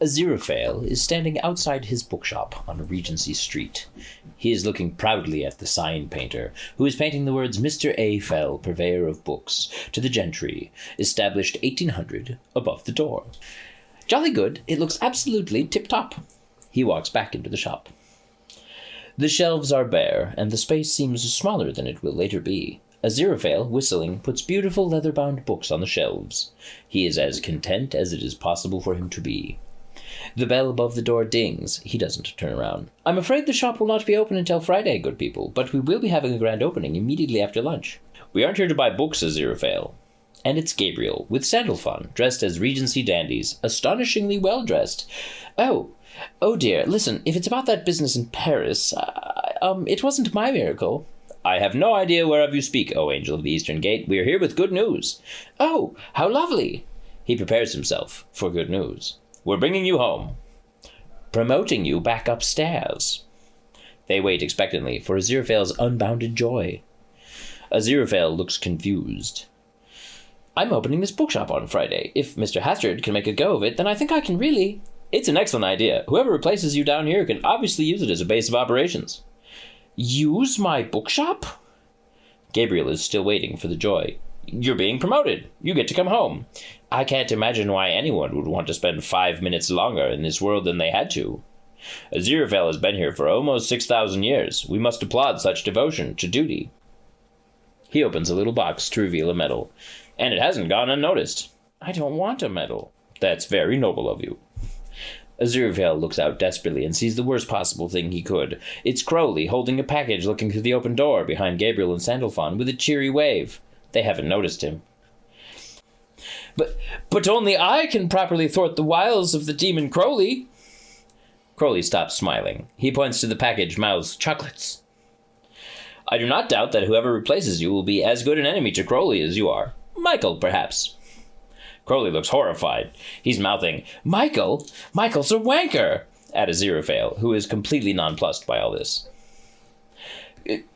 Aziraphale is standing outside his bookshop on Regency Street. He is looking proudly at the sign painter, who is painting the words Mr. A. Fell, purveyor of books, to the gentry, established 1800, above the door. Jolly good, it looks absolutely tip-top. He walks back into the shop. The shelves are bare, and the space seems smaller than it will later be. Aziraphale, whistling, puts beautiful leather-bound books on the shelves. He is as content as it is possible for him to be. The bell above the door dings. He doesn't turn around. "I'm afraid the shop will not be open until Friday, good people, but we will be having a grand opening immediately after lunch." "We aren't here to buy books, Aziraphale." And it's Gabriel, with Sandalphon, dressed as Regency dandies, astonishingly well-dressed. Oh dear, listen, if it's about that business in Paris, it wasn't my miracle." "I have no idea whereof you speak, O Angel of the Eastern Gate. We are here with good news." "Oh, how lovely!" He prepares himself for good news. "We're bringing you home." "Promoting you back upstairs." They wait expectantly for Aziraphale's unbounded joy. Aziraphale looks confused. "I'm opening this bookshop on Friday. If Mr. Hazard can make a go of it, then I think I can really—" "It's an excellent idea. Whoever replaces you down here can obviously use it as a base of operations." "Use my bookshop?" Gabriel is still waiting for the joy. "You're being promoted. You get to come home. I can't imagine why anyone would want to spend 5 minutes longer in this world than they had to. Aziraphale has been here for almost 6,000 years. We must applaud such devotion to duty." He opens a little box to reveal a medal. "And it hasn't gone unnoticed." "I don't want a medal." "That's very noble of you." Aziraphale looks out desperately and sees the worst possible thing he could. It's Crowley holding a package looking through the open door behind Gabriel and Sandalphon with a cheery wave. They haven't noticed him. But only I can properly thwart the wiles of the demon Crowley." Crowley stops smiling. He points to the package, mouths, "Chocolates." "I do not doubt that whoever replaces you will be as good an enemy to Crowley as you are. Michael, perhaps." Crowley looks horrified. He's mouthing, "Michael? Michael's a wanker!" at Aziraphale, who is completely nonplussed by all this.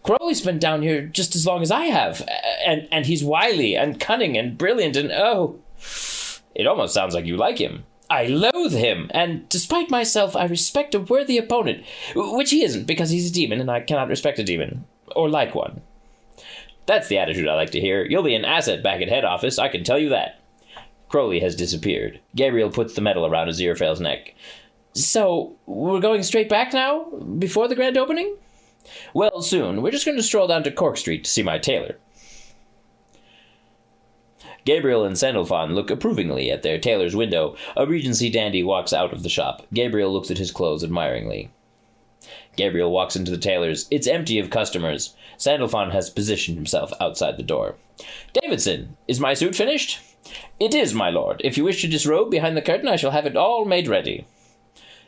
"Crowley's been down here just as long as I have, and he's wily and cunning and brilliant and oh..." "It almost sounds like you like him." "I loathe him, and despite myself, I respect a worthy opponent, which he isn't because he's a demon and I cannot respect a demon, or like one." "That's the attitude I like to hear. You'll be an asset back at head office, I can tell you that." Crowley has disappeared. Gabriel puts the medal around Aziraphale's neck. "So, we're going straight back now? Before the grand opening?" "Well, soon. We're just going to stroll down to Cork Street to see my tailor." Gabriel and Sandalphon look approvingly at their tailor's window. A Regency dandy walks out of the shop. Gabriel looks at his clothes admiringly. Gabriel walks into the tailor's. It's empty of customers. Sandalphon has positioned himself outside the door. "Davidson, is my suit finished?" "It is, my lord. If you wish to disrobe behind the curtain, I shall have it all made ready."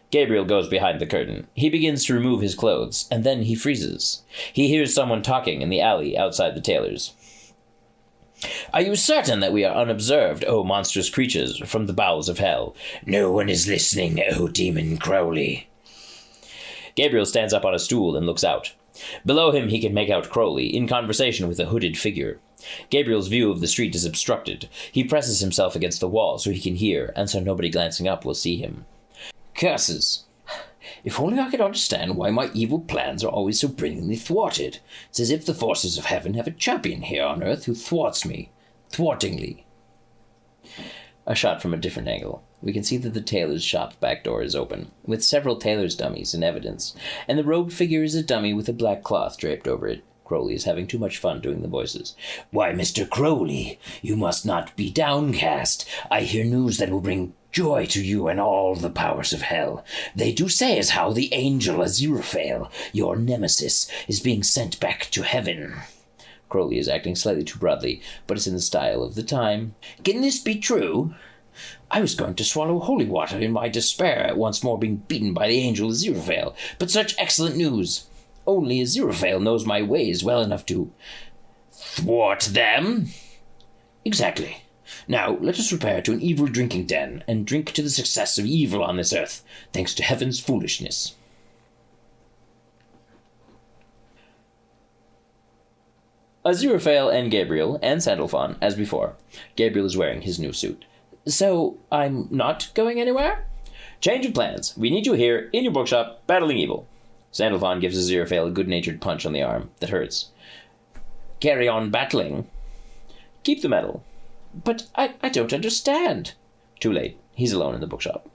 Gabriel goes behind the curtain. He begins to remove his clothes, and then he freezes. He hears someone talking in the alley outside the tailor's. "Are you certain that we are unobserved, O monstrous creatures from the bowels of hell?" "No one is listening, O demon Crowley." Gabriel stands up on a stool and looks out. Below him he can make out Crowley, in conversation with a hooded figure. Gabriel's view of the street is obstructed. He presses himself against the wall so he can hear, and so nobody glancing up will see him. "Curses! If only I could understand why my evil plans are always so brilliantly thwarted. It's as if the forces of heaven have a champion here on earth who thwarts me, thwartingly." A shot from a different angle. We can see that the tailor's shop back door is open, with several tailor's dummies in evidence, and the robed figure is a dummy with a black cloth draped over it. Crowley is having too much fun doing the voices. "Why, Mr. Crowley, you must not be downcast. I hear news that will bring joy to you and all the powers of hell. They do say as how the angel Aziraphale, your nemesis, is being sent back to heaven." Crowley is acting slightly too broadly, but it's in the style of the time. "Can this be true? I was going to swallow holy water in my despair at once more being beaten by the angel Aziraphale, but such excellent news. Only Aziraphale knows my ways well enough to—" "Thwart them?" "Exactly. Now, let us repair to an evil drinking den, and drink to the success of evil on this earth, thanks to heaven's foolishness." Aziraphale and Gabriel and Sandalphon, as before. Gabriel is wearing his new suit. "So, I'm not going anywhere?" Change of plans. We need you here, in your bookshop, battling evil. Sandalphon gives Aziraphale a good-natured punch on the arm that hurts. Carry on battling. Keep the medal. But I don't understand. Too late. He's alone in the bookshop.